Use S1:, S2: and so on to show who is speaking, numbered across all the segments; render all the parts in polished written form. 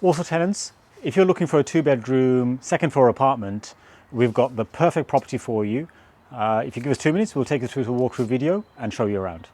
S1: Also tenants, if you're looking for a 2-bedroom, second floor apartment, we've got the perfect property for you. If you give us 2 minutes, we'll take you through to a walkthrough video and show you around.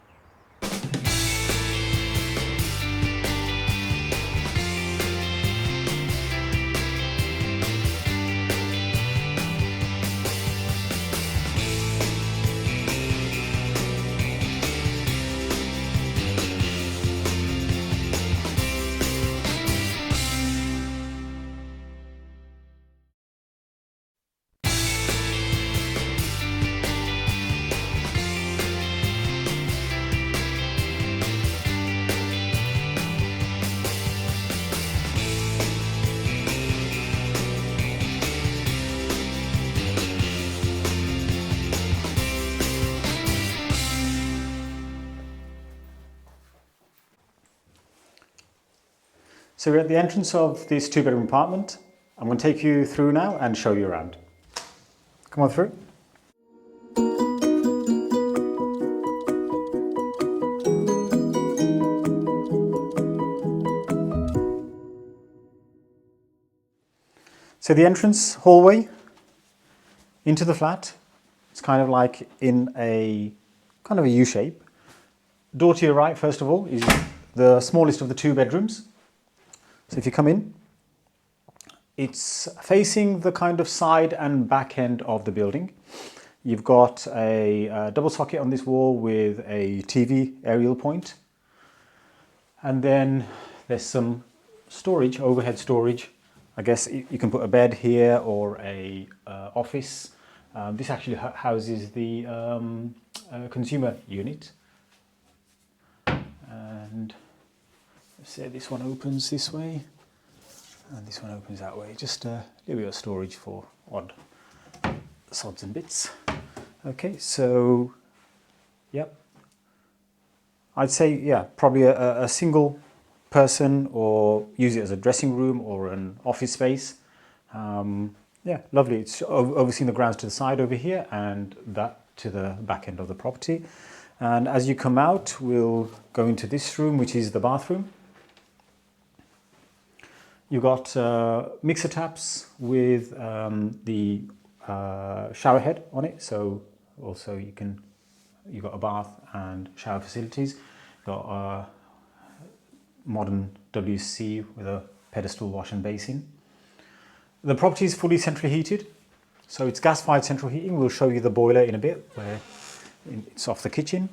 S1: So we're at the entrance of this 2-bedroom apartment. I'm going to take you through now and show you around. Come on through. So the entrance hallway into the flat, it's kind of like in a kind of a U shape. Door to your right, first of all, is the smallest of the 2 bedrooms. So if you come in, it's facing the kind of side and back end of the building. You've got a double socket on this wall with a TV aerial point. And then there's some storage, overhead storage. I guess you can put a bed here or a office. This actually houses the consumer unit. And say this one opens this way and this one opens that way. Just a little bit of storage for odd sods and bits. Okay, so yep, I'd say yeah, probably a single person, or use it as a dressing room or an office space. Yeah, lovely. It's overseeing the grounds to the side over here and that to the back end of the property. And as you come out, we'll go into this room, which is the bathroom. You've got mixer taps with the shower head on it. So also you've got a bath and shower facilities. You've got a modern WC with a pedestal wash and basin. The property is fully centrally heated. So it's gas-fired central heating. We'll show you the boiler in a bit, where it's off the kitchen.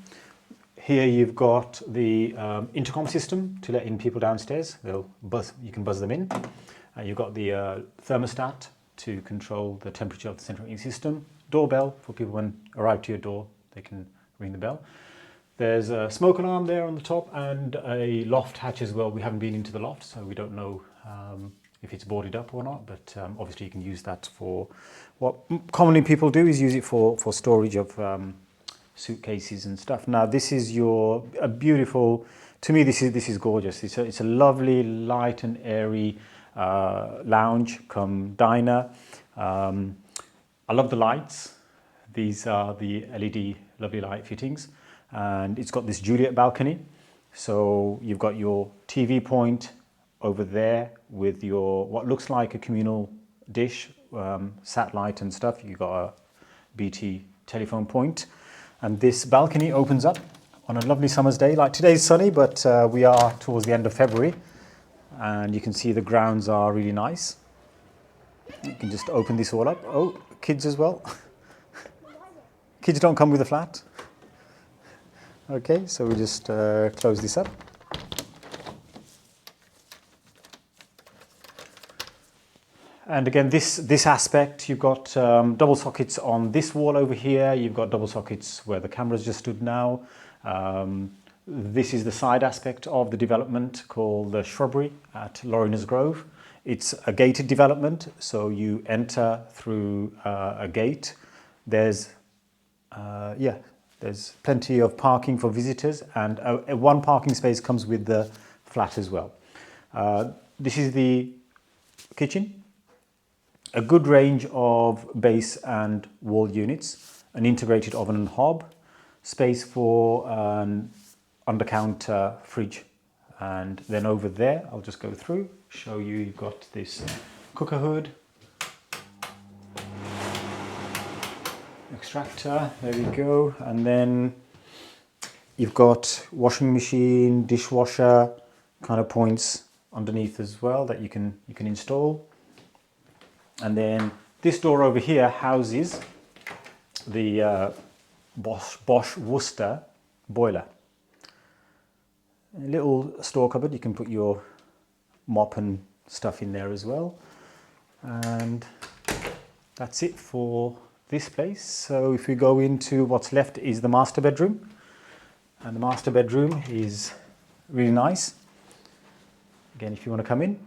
S1: Here you've got the intercom system to let in people downstairs. You can buzz them in. You've got the thermostat to control the temperature of the central heating system. Doorbell for people when arrive to your door, they can ring the bell. There's a smoke alarm there on the top and a loft hatch as well. We haven't been into the loft, so we don't know if it's boarded up or not, but obviously you can use that for what commonly people do is use it for storage of suitcases and stuff. Now this is a beautiful, to me this is gorgeous. It's a lovely light and airy lounge come diner. I love the lights. These are the LED lovely light fittings, and it's got this Juliet balcony. So you've got your TV point over there with your what looks like a communal dish, satellite and stuff. You've got a BT telephone point. And this balcony opens up on a lovely summer's day. Like today's sunny, but we are towards the end of February. And you can see the grounds are really nice. You can just open this all up. Oh, kids as well. Kids don't come with a flat. Okay, so we just close this up. And again, this aspect, you've got double sockets on this wall over here. You've got double sockets where the camera's just stood now. This is the side aspect of the development called the Shrubbery at Loriners Grove. It's a gated development, so you enter through a gate. There's plenty of parking for visitors, and one parking space comes with the flat as well. This is the kitchen. A good range of base and wall units, an integrated oven and hob, space for an under-counter fridge And then over there, I'll just go through, show you, you've got this cooker hood, extractor, there we go. And then you've got washing machine, dishwasher kind of points underneath as well that you can install. And then this door over here houses the Bosch Worcester boiler. A little store cupboard, you can put your mop and stuff in there as well. And that's it for this place. So if we go into what's left is the master bedroom. And the master bedroom is really nice. Again, if you want to come in.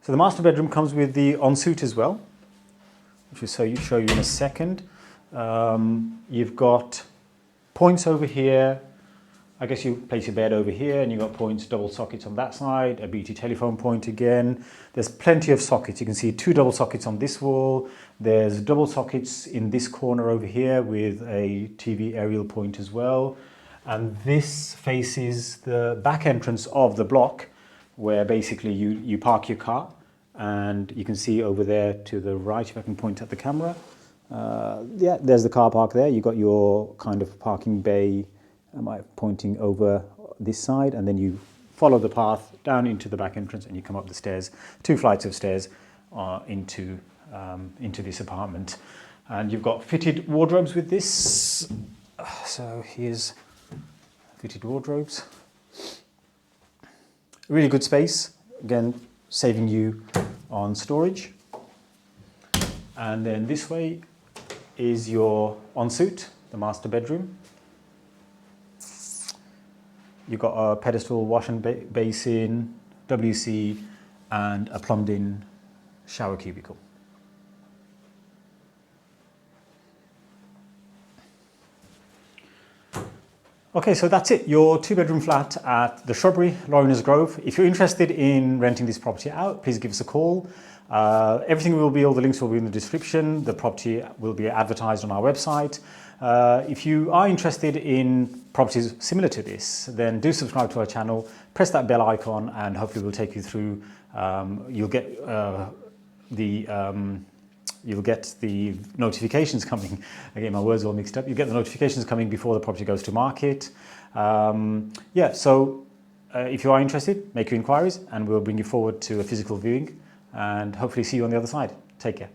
S1: So the master bedroom comes with the ensuite as well, which will show you in a second. You've got points over here. I guess you place your bed over here and you've got points, double sockets on that side, a BT telephone point again. There's plenty of sockets. You can see 2 double sockets on this wall. There's double sockets in this corner over here with a TV aerial point as well. And this faces the back entrance of the block where basically you park your car, and you can see over there to the right, if I can point at the camera. Yeah, there's the car park there. You've got your kind of parking bay pointing over this side, and then you follow the path down into the back entrance and you come up the stairs, 2 flights of stairs into this apartment. And you've got fitted wardrobes with this. So here's fitted wardrobes. Really good space, again saving you on storage. And then this way is your ensuite, the master bedroom. You've got a pedestal wash and basin, WC, and a plumbed-in shower cubicle. Okay, so that's it, your 2-bedroom flat at the Shrubbery, Loriners Grove. If you're interested in renting this property out, please give us a call. Everything will be, all the links will be in the description. The property will be advertised on our website. If you are interested in properties similar to this, then do subscribe to our channel, press that bell icon, and hopefully we'll take you through, you'll get the notifications coming. Again, my words all mixed up. You get the notifications coming before the property goes to market. Yeah, so if you are interested, make your inquiries and we'll bring you forward to a physical viewing and hopefully see you on the other side. Take care.